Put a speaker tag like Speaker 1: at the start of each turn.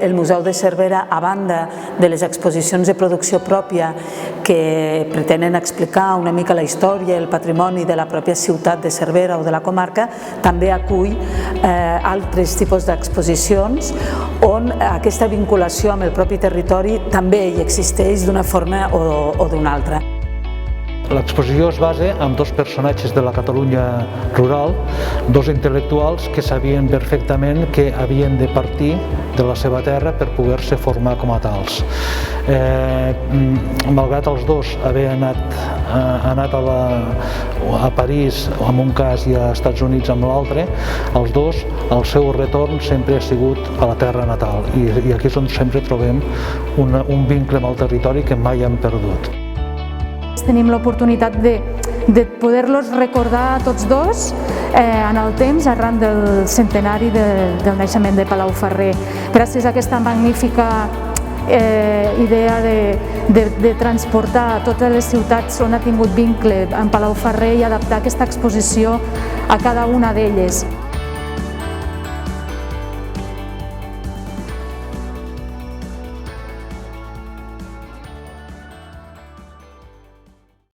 Speaker 1: el Museu de Cervera, a banda de les exposicions de producció pròpia que pretenen explicar una mica la història i el patrimoni de la pròpia ciutat de Cervera o de la comarca, també acull altres tipus d'exposicions on aquesta vinculació amb el propi territori també hi existeix d'una forma o d'una altra.
Speaker 2: L'exposició es basa en dos personatges de la Catalunya rural, dos intel·lectuals que sabien perfectament que havien de partir de la seva terra per poder-se formar com a tals. Malgrat els dos haver anat a París amb un cas i als Estats Units amb l'altre, els dos, el seu retorn sempre ha sigut a la terra natal i aquí és on sempre trobem un vincle amb el territori que mai hem perdut.
Speaker 3: Tenim l'oportunitat de poder-los recordar tots dos en el temps arran del centenari del naixement de Palau-Ferrer. Gràcies a aquesta magnífica idea de transportar totes les ciutats on ha tingut vincle en Palau-Ferrer i adaptar aquesta exposició a cada una d'elles.